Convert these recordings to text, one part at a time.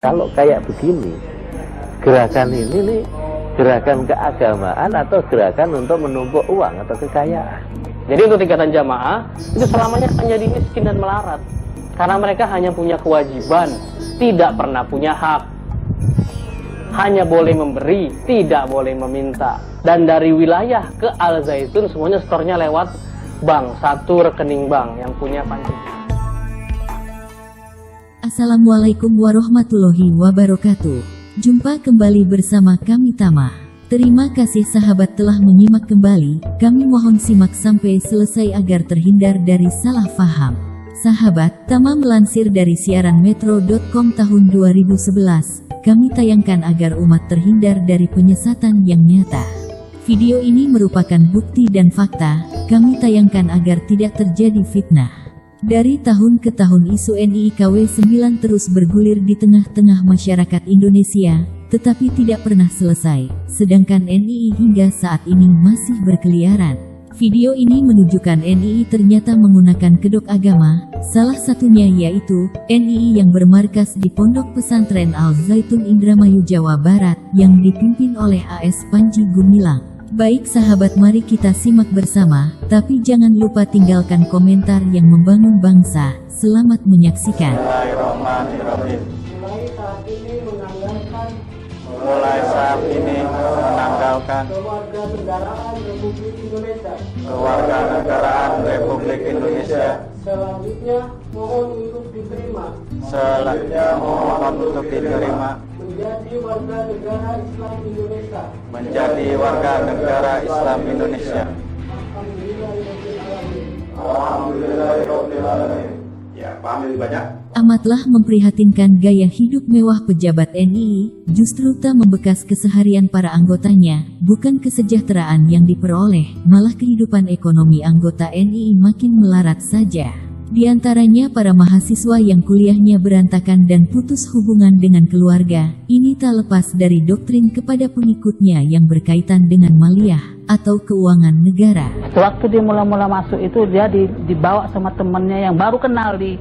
Kalau kayak begini, gerakan ini nih gerakan keagamaan atau gerakan untuk menumpuk uang atau kekayaan. Jadi untuk tingkatan jamaah itu selamanya menjadi miskin dan melarat karena mereka hanya punya kewajiban, tidak pernah punya hak. Hanya boleh memberi, tidak boleh meminta. Dan dari wilayah ke Al Zaitun semuanya setornya lewat bank, satu rekening bank yang punya panci. Assalamualaikum warahmatullahi wabarakatuh. Jumpa kembali bersama kami Tama. Terima kasih sahabat telah menyimak kembali. Kami mohon simak sampai selesai agar terhindar dari salah faham. Sahabat, Tama melansir dari siaran metro.com tahun 2011. Kami tayangkan agar umat terhindar dari penyesatan yang nyata. Video ini merupakan bukti dan fakta. Kami tayangkan agar tidak terjadi fitnah. Dari tahun ke tahun isu NII KW 9 terus bergulir di tengah-tengah masyarakat Indonesia, tetapi tidak pernah selesai, sedangkan NII hingga saat ini masih berkeliaran. Video ini menunjukkan NII ternyata menggunakan kedok agama, salah satunya yaitu NII yang bermarkas di Pondok Pesantren Al Zaitun Indramayu Jawa Barat, yang dipimpin oleh AS Panji Gumilang. Baik sahabat, mari kita simak bersama, tapi jangan lupa tinggalkan komentar yang membangun bangsa. Selamat menyaksikan. Bismillahirrahmanirrahim. Mulai saat ini menanggalkan kewarganegaraan Republik Indonesia. kewarganegaraan Republik Indonesia. Selanjutnya mohon untuk diterima menjadi warga negara Islam Indonesia. menjadi warga negara Islam Indonesia. Alhamdulillahirrahmanirrahim. Ya, paham lebih banyak? Amatlah memprihatinkan gaya hidup mewah pejabat NII, justru tak membekas keseharian para anggotanya, bukan kesejahteraan yang diperoleh, malah kehidupan ekonomi anggota NII makin melarat saja. Di antaranya para mahasiswa yang kuliahnya berantakan dan putus hubungan dengan keluarga. Ini tak lepas dari doktrin kepada pengikutnya yang berkaitan dengan maliyah atau keuangan negara. Waktu dia mula-mula masuk itu dia dibawa sama temannya yang baru kenal di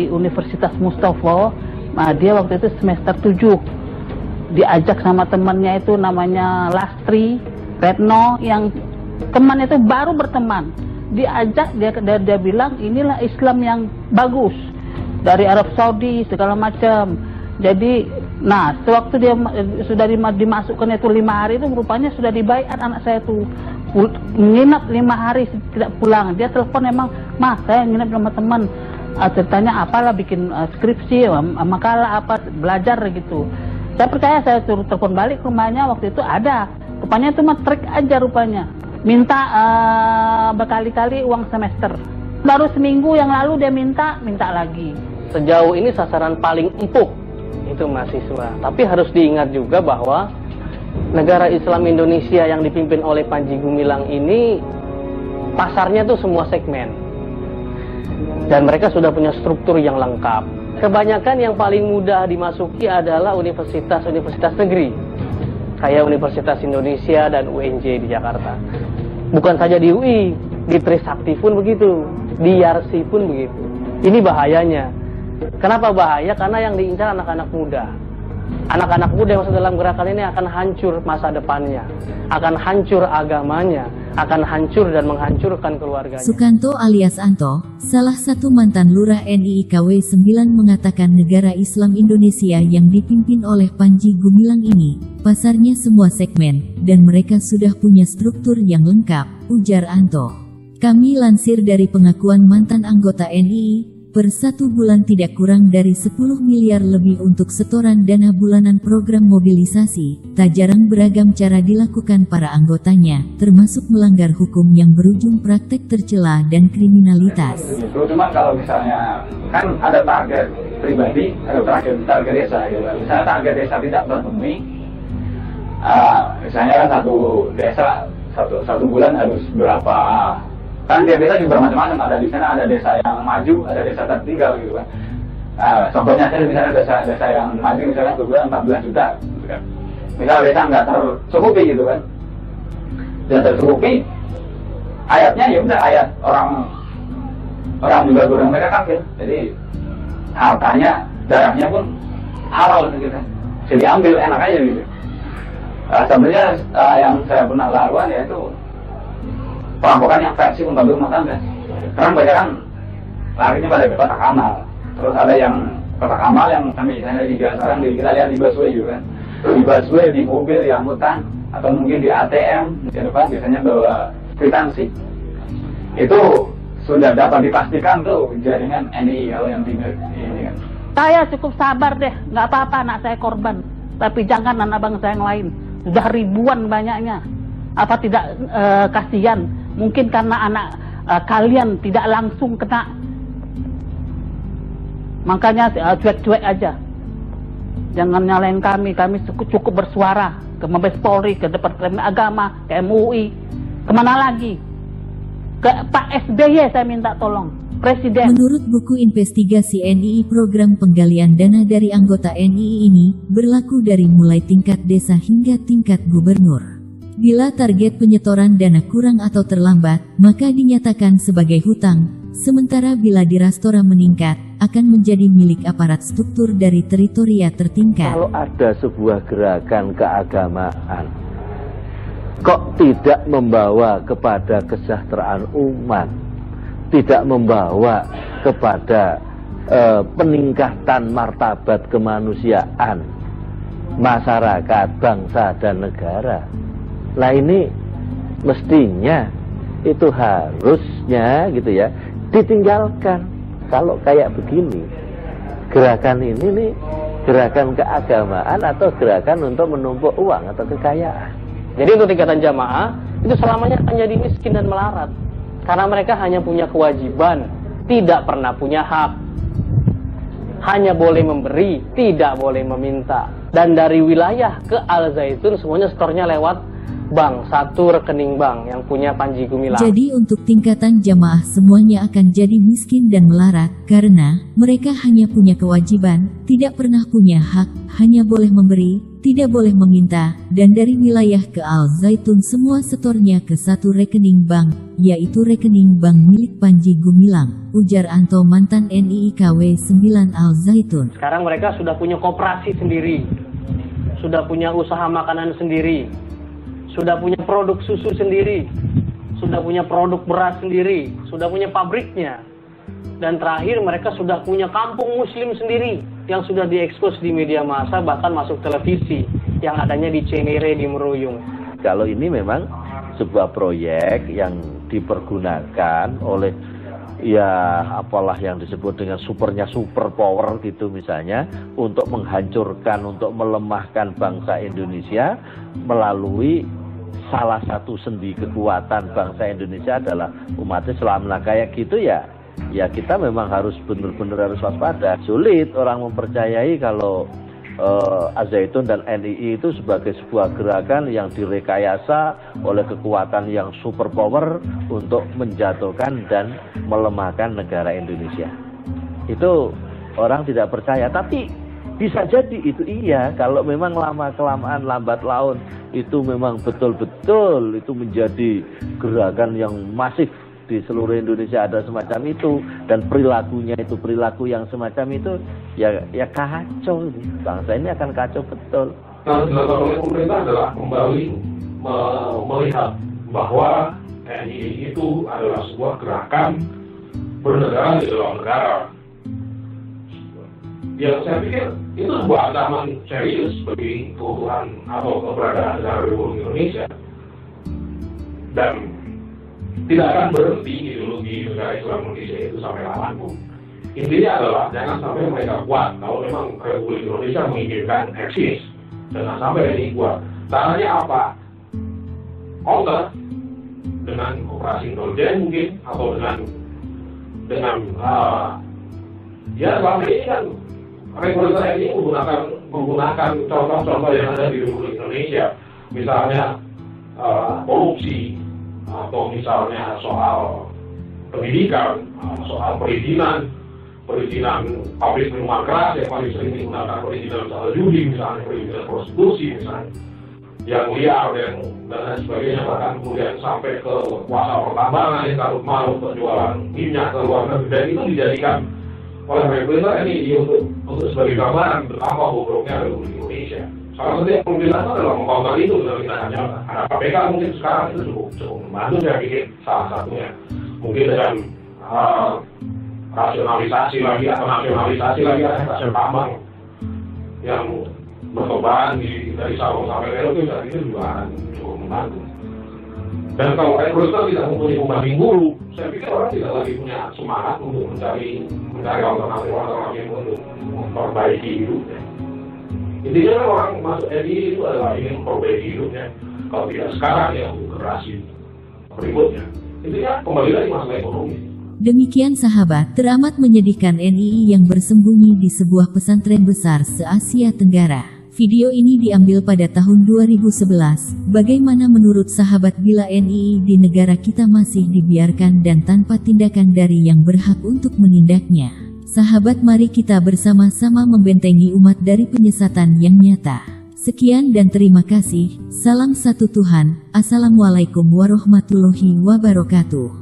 Universitas Mustafa. Nah, dia waktu itu semester 7. Diajak sama temannya itu namanya Lastri, Retno, yang teman itu baru berteman. Diajak, dia bilang inilah Islam yang bagus dari Arab Saudi segala macam. Jadi, nah sewaktu dia sudah dimasukkan itu 5 hari itu rupanya sudah dibaiat anak saya itu menginap 5 hari tidak pulang. Dia telepon memang, "Mas, saya nginap sama teman." Ceritanya apalah, bikin skripsi, makalah apa, belajar gitu. Saya percaya, saya suruh telepon balik ke rumahnya, waktu itu ada. Rupanya itu mah trik aja rupanya. Minta berkali-kali uang semester. Baru seminggu yang lalu dia minta lagi. Sejauh ini sasaran paling empuk itu mahasiswa. Tapi harus diingat juga bahwa negara Islam Indonesia yang dipimpin oleh Panji Gumilang ini pasarnya tuh semua segmen. Dan mereka sudah punya struktur yang lengkap. Kebanyakan yang paling mudah dimasuki adalah universitas negeri. Kayak Universitas Indonesia dan UNJ di Jakarta. Bukan saja di UI, di Trisakti pun begitu, di Yarsi pun begitu. Ini bahayanya. Kenapa bahaya? Karena yang diincar anak-anak muda. Anak-anak muda yang masuk dalam gerakan ini akan hancur masa depannya, akan hancur agamanya, akan hancur dan menghancurkan keluarganya. Sukanto alias Anto, salah satu mantan lurah NII KW 9 mengatakan negara Islam Indonesia yang dipimpin oleh Panji Gumilang ini, pasarnya semua segmen, dan mereka sudah punya struktur yang lengkap, ujar Anto. Kami lansir dari pengakuan mantan anggota NII, per 1 bulan tidak kurang dari 10 miliar lebih untuk setoran dana bulanan program mobilisasi. Tak jarang beragam cara dilakukan para anggotanya, termasuk melanggar hukum yang berujung praktek tercela dan kriminalitas. Itu cuma kalau misalnya kan ada target pribadi, ada target desa gitu. Misalnya target desa tidak terpenuhi, misalnya kan satu desa satu bulan harus berapa. Kan tiap desa juga macam-macam, ada di sana ada desa yang maju, ada desa tertinggal gitu kan. Nah, contohnya saya misalnya desa yang maju misalnya sebulan 14 juta gitu kan. Misalnya desa nggak tercukupi gitu kan. Tidak tercukupi, ayatnya ya udah ayat orang juga kurang mereka kafir. Jadi hartanya, darahnya pun halal gitu. Jadi ambil enak aja gitu. Sebenarnya yang saya pernah lakukan ya itu perampokan yang versi pembantu rumah tangga. Karena banyak kan larinya pada kotak amal. Terus ada yang kotak amal yang kami sekarang kita lihat di busway juga kan. Di busway, di mobil, di angkutan, atau mungkin di ATM di depan biasanya bawa kwitansi. Itu sudah dapat dipastikan tuh jaringan NII kalau yang tinggal ini kan. Saya cukup sabar deh, nggak apa-apa anak saya korban. Tapi jangan anak bangsa yang lain. Sudah ribuan banyaknya. Apa tidak kasihan? Mungkin karena anak kalian tidak langsung kena. Makanya cuek-cuek aja. Jangan nyalain kami cukup bersuara ke Mabes Polri, ke Departemen Agama, ke MUI, kemana lagi? Ke Pak SBY saya minta tolong, Presiden. Menurut buku investigasi NII, program penggalian dana dari anggota NII ini berlaku dari mulai tingkat desa hingga tingkat gubernur. Bila target penyetoran dana kurang atau terlambat, maka dinyatakan sebagai hutang, sementara bila dirastora meningkat, akan menjadi milik aparat struktur dari teritoria tertingkat. Kalau ada sebuah gerakan keagamaan, kok tidak membawa kepada kesejahteraan umat, tidak membawa kepada peningkatan martabat kemanusiaan masyarakat, bangsa, dan negara. Lah ini mestinya itu harusnya gitu ya ditinggalkan. Kalau kayak begini, gerakan ini nih gerakan keagamaan atau gerakan untuk menumpuk uang atau kekayaan. Jadi untuk tingkatan jamaah itu selamanya akan jadi miskin dan melarat. Karena mereka hanya punya kewajiban, tidak pernah punya hak. Hanya boleh memberi, tidak boleh meminta. Dan dari wilayah ke Al Zaitun semuanya setornya lewat bank, satu rekening bank yang punya Panji Gumilang. Jadi untuk tingkatan jamaah semuanya akan jadi miskin dan melarat, karena mereka hanya punya kewajiban, tidak pernah punya hak, hanya boleh memberi, tidak boleh meminta, dan dari wilayah ke Al Zaitun semua setornya ke satu rekening bank, yaitu rekening bank milik Panji Gumilang, ujar Anto, mantan NII KW 9 Al Zaitun. Sekarang mereka sudah punya koperasi sendiri, sudah punya usaha makanan sendiri, sudah punya produk susu sendiri, sudah punya produk beras sendiri, sudah punya pabriknya. Dan terakhir mereka sudah punya kampung muslim sendiri yang sudah diekspos di media massa, bahkan masuk televisi yang adanya di Cenere, di Meruyung. Kalau ini memang sebuah proyek yang dipergunakan oleh ya apalah yang disebut dengan super power gitu misalnya, untuk menghancurkan, untuk melemahkan bangsa Indonesia melalui salah satu sendi kekuatan bangsa Indonesia adalah umat Islam. Nah kayak gitu ya kita memang harus benar-benar harus waspada. Sulit orang mempercayai kalau Al-Zaitun dan NII itu sebagai sebuah gerakan yang direkayasa oleh kekuatan yang super power untuk menjatuhkan dan melemahkan negara Indonesia. Itu orang tidak percaya, tapi bisa jadi itu iya kalau memang lama-kelamaan lambat laun itu memang betul-betul itu menjadi gerakan yang masif di seluruh Indonesia, ada semacam itu, dan perilakunya itu perilaku yang semacam itu ya kacau, bangsa ini akan kacau betul. Yang dilakukan oleh pemerintah adalah kembali melihat bahwa NII itu adalah sebuah gerakan bernegara di dalam negara. Yang saya pikir itu sebuah ancaman serius bagi keutuhan atau keberadaan negara Republik Indonesia, dan tidak akan berhenti ideologi negara Islam Indonesia itu sampai kapanpun. Intinya adalah jangan sampai mereka kuat. Kalau memang Republik Indonesia menginginkan eksis, jangan sampai ini kuat. Caranya apa? Counter dengan operasi intelijen mungkin, atau dengan ya selama ini kan regulator ini menggunakan contoh-contoh yang ada di Republik Indonesia, misalnya korupsi, atau misalnya soal pendidikan, soal perizinan pabrik minuman keras yang paling sering digunakan, perizinan soal judi misalnya, perizinan prostitusi misalnya, yang liar dan lain sebagainya, bahkan kemudian sampai ke kuasa pertambangan yang karut marut, penjualan minyak ke luar negeri, dan itu dijadikan oleh pemerintah ini untuk sebagai gambaran betapa bobroknya Republik Indonesia. Salah satu yang perlu dilakukan adalah mengkontrol itu, tidak hanya ada KPK mungkin sekarang itu cukup membantu, saya pikir salah satunya mungkin dengan rasionalisasi lagi atau nasionalisasi lagi hasil tambang yang bertebaran dari Sabang sampai Merauke itu juga akan cukup membantu. Dan kalau Brussel tidak mempunyai pembanding buruk, saya pikir orang tidak lagi punya semangat untuk mencari alternatif untuk memperbaiki hidupnya. Intinya kan orang masuk RI itu adalah ingin memperbaiki hidupnya. Kalau tidak sekarang ya generasi berikutnya. Intinya kembali lagi masalah ekonomi. Demikian sahabat, teramat menyedihkan NII yang bersembunyi di sebuah pesantren besar se-Asia Tenggara. Video ini diambil pada tahun 2011. Bagaimana menurut sahabat bila NII di negara kita masih dibiarkan dan tanpa tindakan dari yang berhak untuk menindaknya? Sahabat, mari kita bersama-sama membentengi umat dari penyesatan yang nyata. Sekian dan terima kasih. Salam satu Tuhan. Assalamualaikum warahmatullahi wabarakatuh.